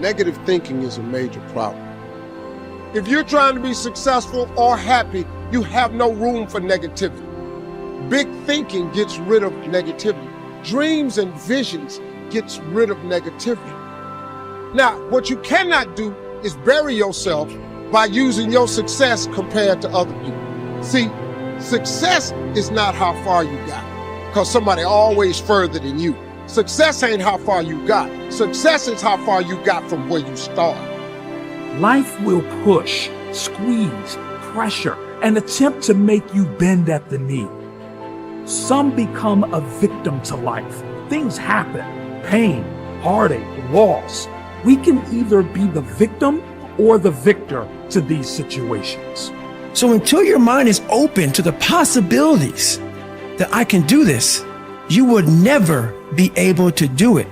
negative thinking is a major problem. If you're trying to be successful or happy, you have no room for negativity. Big thinking gets rid of negativity. Dreams and visions gets rid of negativity. Now, what you cannot do is bury yourself by using your success compared to other people. See, success is not how far you got, because somebody always further than you. Success ain't how far you got. Success is how far you got from where you started. Life will push, squeeze, pressure, and attempt to make you bend at the knee. Some become a victim to life. Things happen, pain, heartache, loss. We can either be the victim or the victor to these situations. So until your mind is open to the possibilities that I can do this, you would never be able to do it.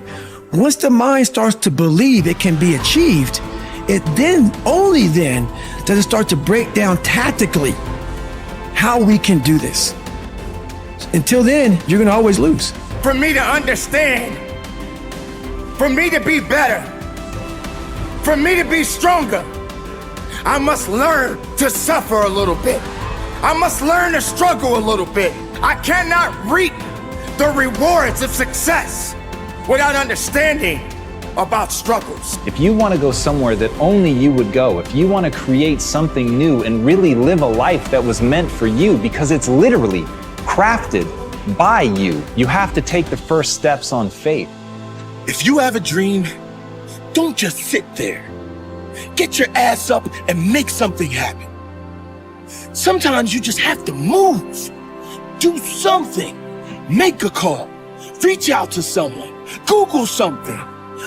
Once the mind starts to believe it can be achieved, it then, only then, does it start to break down tactically how we can do this. Until then, you're gonna always lose. For me to understand, for me to be better, for me to be stronger, I must learn to suffer a little bit. I must learn to struggle a little bit. I cannot reap the rewards of success without understanding about struggles. If you want to go somewhere that only you would go, if you want to create something new and really live a life that was meant for you, because it's literally crafted by you, you have to take the first steps on faith. If you have a dream, don't just sit there. Get your ass up and make something happen. Sometimes you just have to move. Do something. Make a call. Reach out to someone. Google something.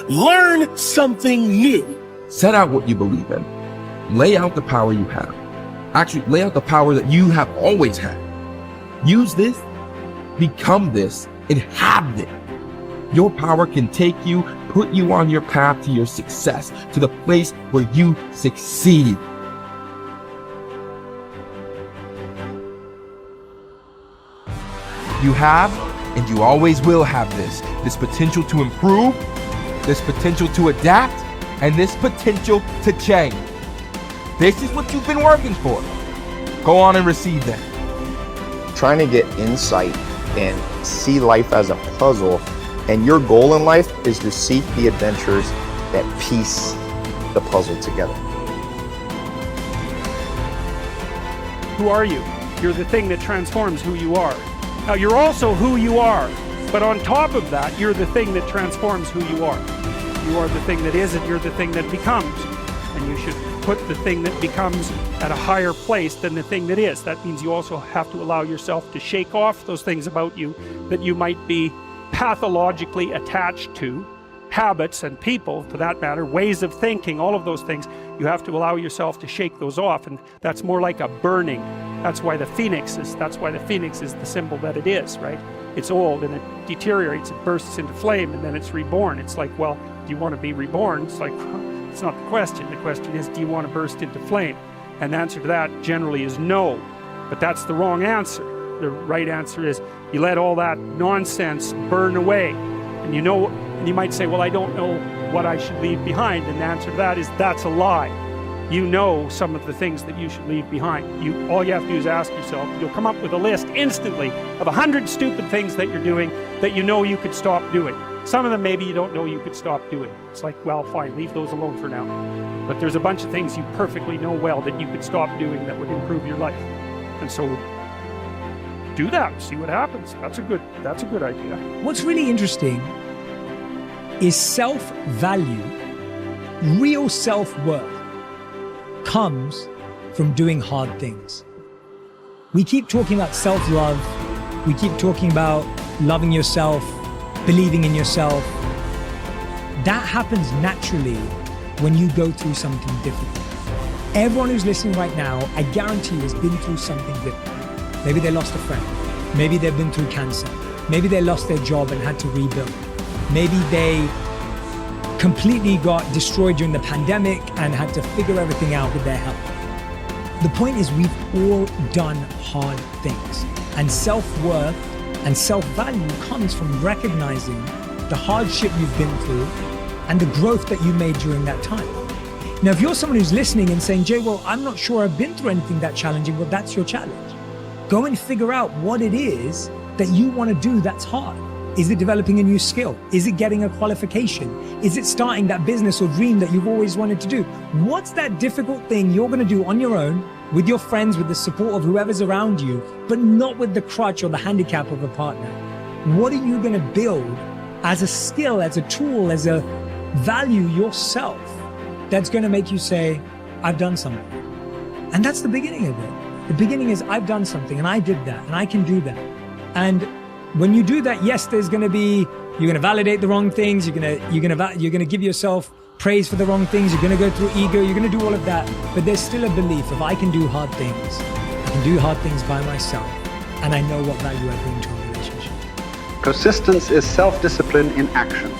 Learn something new. Set out what you believe in. Lay out the power you have. Actually, lay out the power that you have always had. Use this, become this, and have it. Your power can take you, put you on your path to your success, to the place where you succeed. You have, and you always will have this potential to improve, this potential to adapt, and this potential to change. This is what you've been working for. Go on and receive that. Trying to get insight and see life as a puzzle, and your goal in life is to seek the adventures that piece the puzzle together. Who are you? You're the thing that transforms who you are. Now, you're also who you are, but on top of that, you're the thing that transforms who you are. You are the thing that is, and you're the thing that becomes. And you should put the thing that becomes at a higher place than the thing that is. That means you also have to allow yourself to shake off those things about you that you might be pathologically attached to, habits and people, for that matter, ways of thinking, all of those things. You have to allow yourself to shake those off, and that's more like a burning. That's why the phoenix is the symbol that it is, right? It's old and it deteriorates, it bursts into flame, and then it's reborn. It's like, well, do you want to be reborn? It's like, it's not the question. The question is, do you want to burst into flame? And the answer to that generally is no. But that's the wrong answer. The right answer is, you let all that nonsense burn away. And you might say, well, I don't know what I should leave behind. And the answer to that is, that's a lie. You know some of the things that you should leave behind. All you have to do is ask yourself. You'll come up with a list instantly of 100 stupid things that you're doing that you know you could stop doing. Some of them maybe you don't know you could stop doing. It's like, well, fine, leave those alone for now. But there's a bunch of things you perfectly know well that you could stop doing that would improve your life. And so do that, see what happens. That's a good idea. What's really interesting is self-value, real self-worth comes from doing hard things. We keep talking about self-love. We keep talking about loving yourself, believing in yourself. That happens naturally when you go through something difficult. Everyone who's listening right now, I guarantee has been through something difficult. Maybe they lost a friend. Maybe they've been through cancer. Maybe they lost their job and had to rebuild. Maybe they completely got destroyed during the pandemic and had to figure everything out with their health. The point is, we've all done hard things, and self-worth and self-value comes from recognizing the hardship you've been through and the growth that you made during that time. Now, if you're someone who's listening and saying, Jay, well, I'm not sure I've been through anything that challenging, well, that's your challenge. Go and figure out what it is that you want to do that's hard. Is it developing a new skill? Is it getting a qualification? Is it starting that business or dream that you've always wanted to do? What's that difficult thing you're going to do on your own, with your friends, with the support of whoever's around you, but not with the crutch or the handicap of a partner? What are you going to build as a skill, as a tool, as a value yourself that's going to make you say, I've done something? And that's the beginning of it. The beginning is, I've done something and I did that and I can do that. And when you do that, yes, there's going to be, you're going to validate the wrong things. You're going to give yourself praise for the wrong things. You're going to go through ego. You're going to do all of that. But there's still a belief of, I can do hard things. I can do hard things by myself. And I know what value I bring to a relationship. Persistence is self-discipline in action.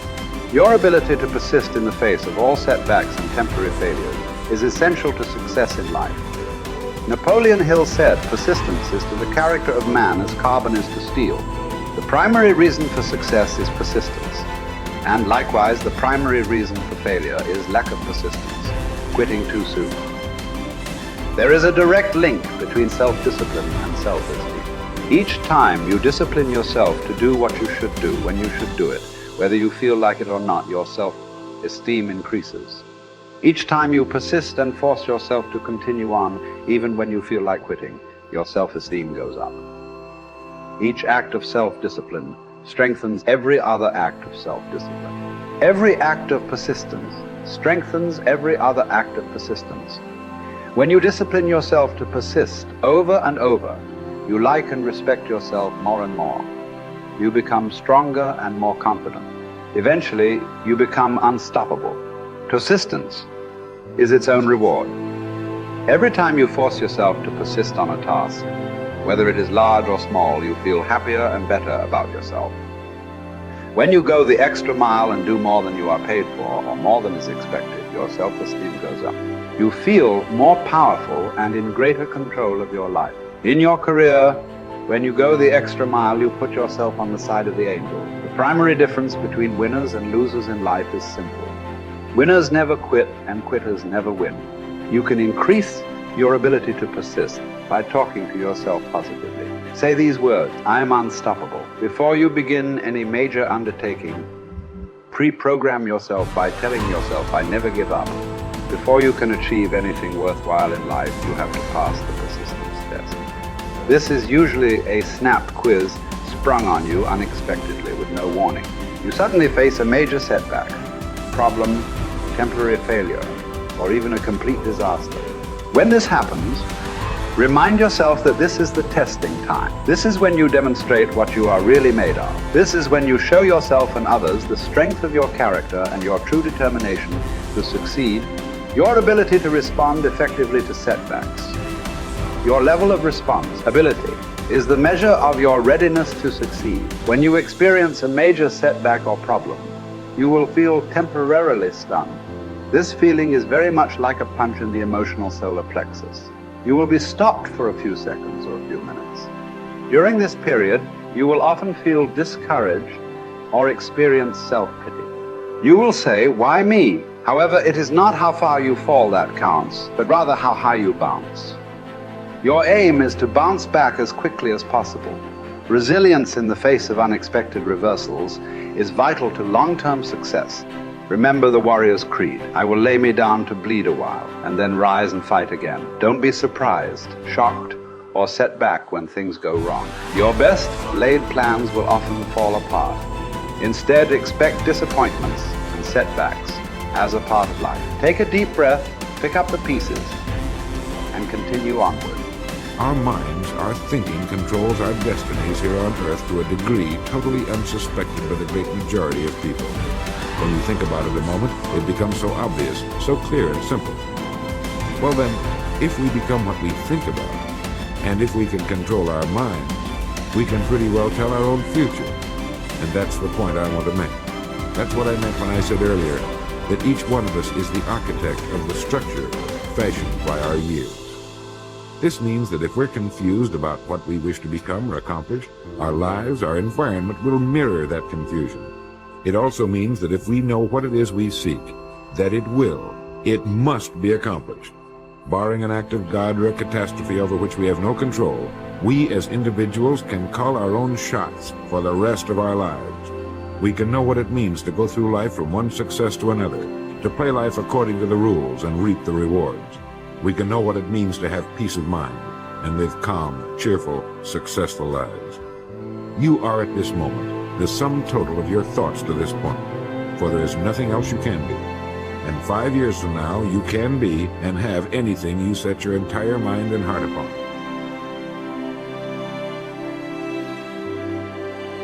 Your ability to persist in the face of all setbacks and temporary failures is essential to success in life. Napoleon Hill said, persistence is to the character of man as carbon is to steel. The primary reason for success is persistence. And likewise, the primary reason for failure is lack of persistence, quitting too soon. There is a direct link between self-discipline and self-esteem. Each time you discipline yourself to do what you should do when you should do it, whether you feel like it or not, your self-esteem increases. Each time you persist and force yourself to continue on, even when you feel like quitting, your self-esteem goes up. Each act of self-discipline strengthens every other act of self-discipline. Every act of persistence strengthens every other act of persistence. When you discipline yourself to persist over and over, you like and respect yourself more and more. You become stronger and more confident. Eventually, you become unstoppable. Persistence is its own reward. Every time you force yourself to persist on a task, whether it is large or small, you feel happier and better about yourself. When you go the extra mile and do more than you are paid for, or more than is expected, your self-esteem goes up. You feel more powerful and in greater control of your life. In your career, when you go the extra mile, you put yourself on the side of the angel. The primary difference between winners and losers in life is simple. Winners never quit and quitters never win. You can increase your ability to persist by talking to yourself positively. Say these words, I am unstoppable. Before you begin any major undertaking, pre-program yourself by telling yourself, I never give up. Before you can achieve anything worthwhile in life, you have to pass the persistence test. This is usually a snap quiz sprung on you unexpectedly with no warning. You suddenly face a major setback, problem, temporary failure, or even a complete disaster. When this happens, remind yourself that this is the testing time. This is when you demonstrate what you are really made of. This is when you show yourself and others the strength of your character and your true determination to succeed, your ability to respond effectively to setbacks. Your level of responsibility is the measure of your readiness to succeed. When you experience a major setback or problem, you will feel temporarily stunned. This feeling is very much like a punch in the emotional solar plexus. You will be stopped for a few seconds or a few minutes. During this period, you will often feel discouraged or experience self-pity. You will say, why me? However, it is not how far you fall that counts, but rather how high you bounce. Your aim is to bounce back as quickly as possible. Resilience in the face of unexpected reversals is vital to long-term success. Remember the warrior's creed. I will lay me down to bleed a while and then rise and fight again. Don't be surprised, shocked, or set back when things go wrong. Your best laid plans will often fall apart. Instead, expect disappointments and setbacks as a part of life. Take a deep breath, pick up the pieces, and continue onward. Our minds, our thinking controls our destinies here on Earth to a degree totally unsuspected by the great majority of people. When you think about it a moment, it becomes so obvious, so clear and simple. Well then, if we become what we think about, and if we can control our minds, we can pretty well tell our own future. And that's the point I want to make. That's what I meant when I said earlier that each one of us is the architect of the structure fashioned by our years. This means that if we're confused about what we wish to become or accomplish, our lives, our environment will mirror that confusion. It also means that if we know what it is we seek, that it must be accomplished. Barring an act of God or a catastrophe over which we have no control, we as individuals can call our own shots for the rest of our lives. We can know what it means to go through life from one success to another, to play life according to the rules and reap the rewards. We can know what it means to have peace of mind and live calm, cheerful, successful lives. You are at this moment the sum total of your thoughts to this point, for there is nothing else you can be. And 5 years from now, you can be and have anything you set your entire mind and heart upon.